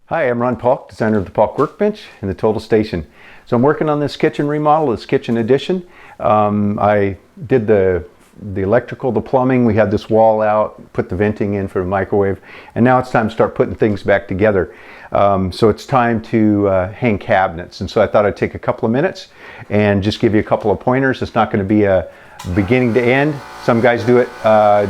Hi, I'm Ron Paulk, designer of the Paulk Workbench and the Total Station. So I'm working on this kitchen remodel, this kitchen addition. I did the electrical, the plumbing. We had this wall out, put the venting in for the microwave, and now it's time to start putting things back together. So it's time to hang cabinets, and so I thought I'd take a couple of minutes and just give you a couple of pointers. It's not going to be a beginning to end. Some guys do it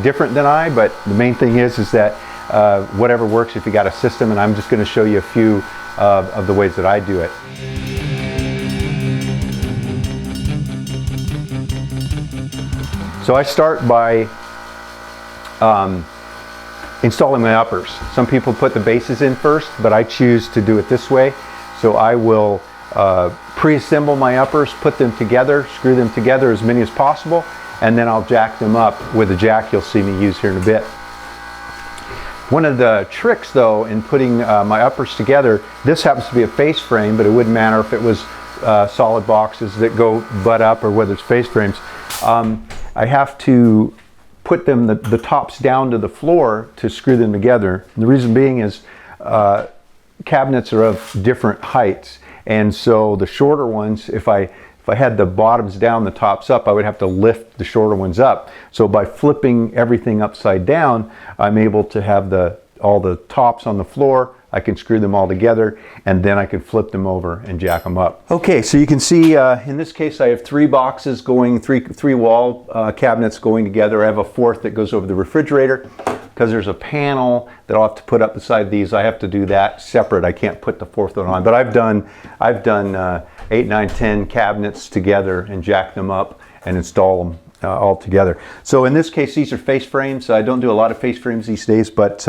different than I, but the main thing is that whatever works if you got a system, and I'm just going to show you a few of the ways that I do it. So I start by installing my uppers. Some people put the bases in first, but I choose to do it this way. So I will pre-assemble my uppers, put them together, screw them together as many as possible, and then I'll jack them up with a jack you'll see me use here in a bit. One of the tricks though in putting my uppers together, this happens to be a face frame, but it wouldn't matter if it was solid boxes that go butt up or whether it's face frames. I have to put them the tops down to the floor to screw them together. And the reason being is cabinets are of different heights, and so the shorter ones, if I had the bottoms down, the tops up, I would have to lift the shorter ones up. So by flipping everything upside down, I'm able to have all the tops on the floor. I can screw them all together, and then I can flip them over and jack them up. Okay, so you can see in this case I have three boxes going, three wall cabinets going together. I have a fourth that goes over the refrigerator. Because there's a panel that I'll have to put up beside these, I have to do that separate. I can't put the fourth one on. But I've done 8, 9, 10 cabinets together and jack them up and install them all together. So in this case, these are face frames. I don't do a lot of face frames these days, but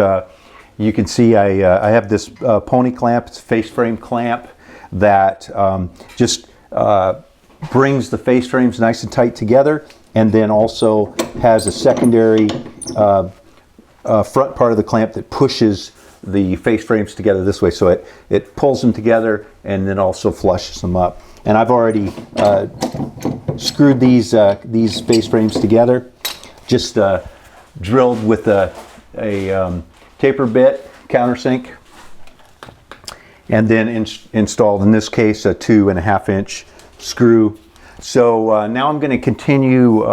you can see I have this pony clamp. It's a face frame clamp that just brings the face frames nice and tight together, and then also has a secondary front part of the clamp that pushes the face frames together this way, so it pulls them together and then also flushes them up. And I've already screwed these face frames together, just drilled with a taper bit countersink, and then installed, in this case, a 2.5 inch screw. So now I'm going to continue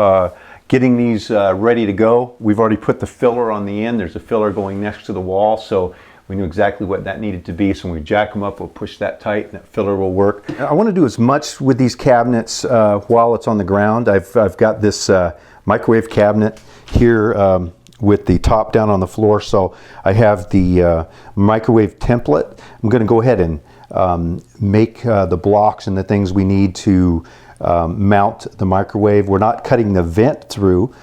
getting these ready to go. We've already put the filler on the end. There's a filler going next to the wall, so we knew exactly what that needed to be. So when we jack them up, we'll push that tight and that filler will work. I want to do as much with these cabinets while it's on the ground. I've got this microwave cabinet here with the top down on the floor, so I have the microwave template. I'm going to go ahead and make the blocks and the things we need to mount the microwave. We're not cutting the vent through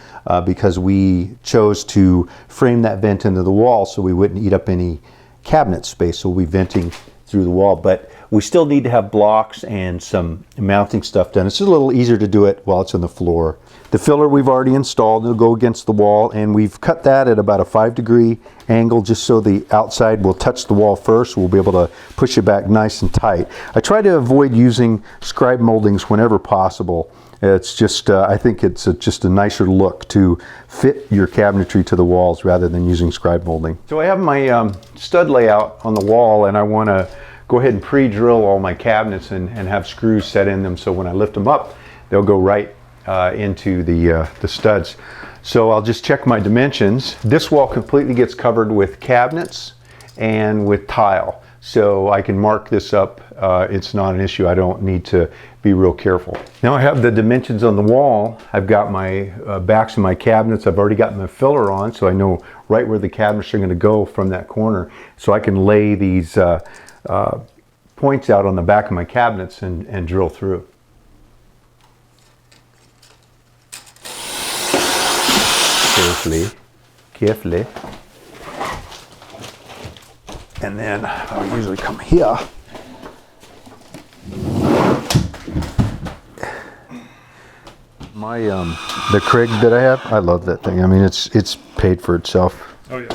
because we chose to frame that vent into the wall so we wouldn't eat up any cabinet space, so we'll be venting through the wall. But we still need to have blocks and some mounting stuff done. It's just a little easier to do it while it's on the floor. The filler we've already installed. It'll go against the wall, and we've cut that at about a 5-degree angle just so the outside will touch the wall first. We'll be able to push it back nice and tight. I try to avoid using scribe moldings whenever possible. It's just, I think it's just a nicer look to fit your cabinetry to the walls rather than using scribe molding. So I have my stud layout on the wall, and I want to go ahead and pre-drill all my cabinets and have screws set in them, so when I lift them up, they'll go right into the studs. So I'll just check my dimensions. This wall completely gets covered with cabinets and with tile, so I can mark this up. It's not an issue. I don't need to be real careful. Now I have the dimensions on the wall. I've got my backs of my cabinets. I've already got my filler on, so I know right where the cabinets are going to go from that corner, so I can lay these points out on the back of my cabinets and drill through. Carefully. And then I'll usually come here. My the Kreg that I have, I love that thing. I mean, it's paid for itself. Oh yeah.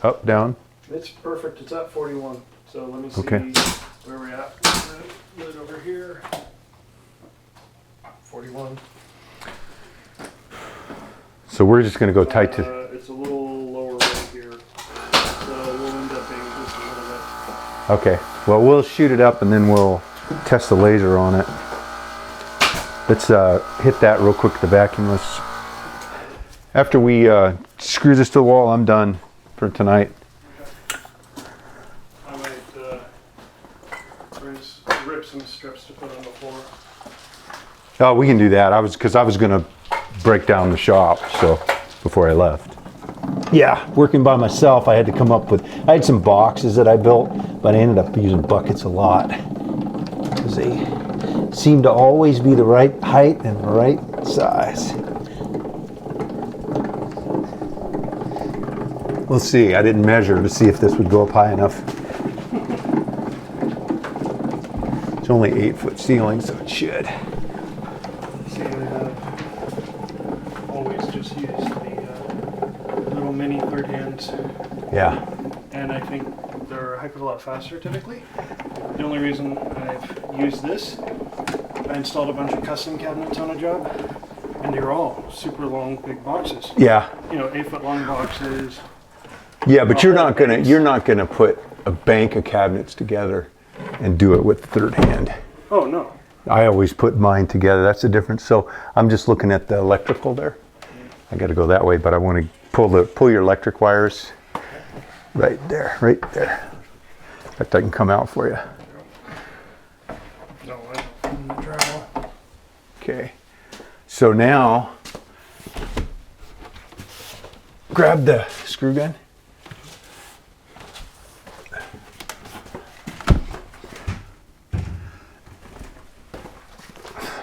Up, down. It's perfect. It's at 41. So let me see where we're at. Put it over here. 41. So we're just going to go tight to... It's a little lower right here. So we'll end up being just a little bit Okay, well, we'll shoot it up and then we'll test the laser on it. Let's hit that real quick, the vacuum. After we screw this to the wall, I'm done for tonight. I might rip some strips to put on the floor. Oh, we can do that. Because I was gonna break down the shop, so before I left. Yeah, working by myself, I had to come up with. I had some boxes that I built, but I ended up using buckets a lot because they seem to always be the right height and the right size. We'll see. I didn't measure to see if this would go up high enough. It's only 8-foot ceiling, so it should. See, I have always just used the little mini third hands, Yeah. and I think they're a heck of a lot faster typically. The only reason I've used this, I installed a bunch of custom cabinets on a job, and they're all super long, big boxes. Yeah. 8-foot long boxes. Yeah, but you're not gonna put a bank of cabinets together and do it with third hand. Oh no. I always put mine together. That's the difference. So I'm just looking at the electrical there. I got to go that way, but I want to pull your electric wires right there, right there. In fact, I can come out for you. No, I don't. Drywall. Okay. So now, grab the screw gun.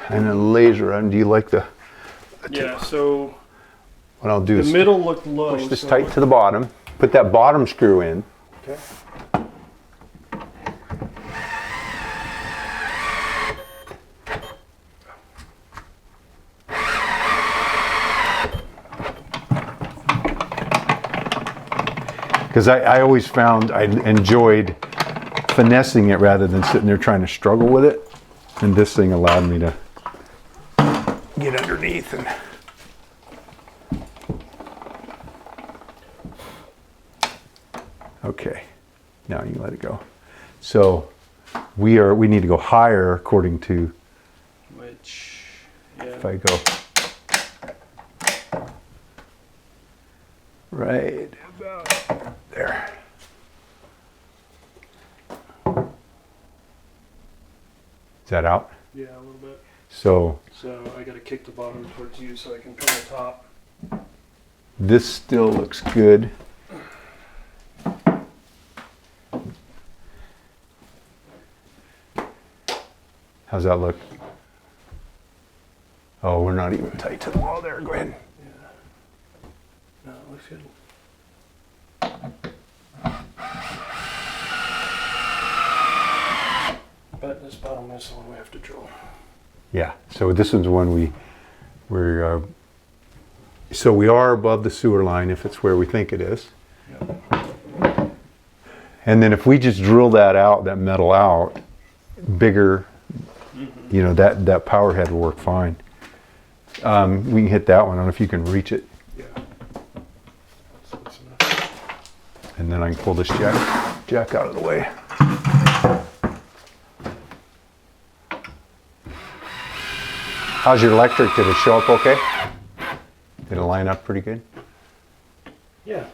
And a laser. And do you like the? Yeah. So What I'll do the is middle looked low. push this so tight to the bottom. Put that bottom screw in. Okay. Because I always found I enjoyed finessing it rather than sitting there trying to struggle with it. And this thing allowed me to get underneath and. Okay, now you can let it go. So we need to go higher according to, Which, if I go right about there. Is that out? Yeah, a little bit. So So I got to kick the bottom towards you so I can turn the top. this still looks good. How's that look? Oh, we're not even tight to the wall there. Go ahead. No, it looks good. But this bottom is the one we have to drill. Yeah. So this one's one so we are above the sewer line if it's where we think it is. Yep. And then if we just drill that out, that metal out, bigger, that power head will work fine. We can hit that one. I don't know if you can reach it. Yeah. So that's enough. And then I can pull this jack out of the way. How's your electric? Did it show up okay? Did it line up pretty good? Yeah.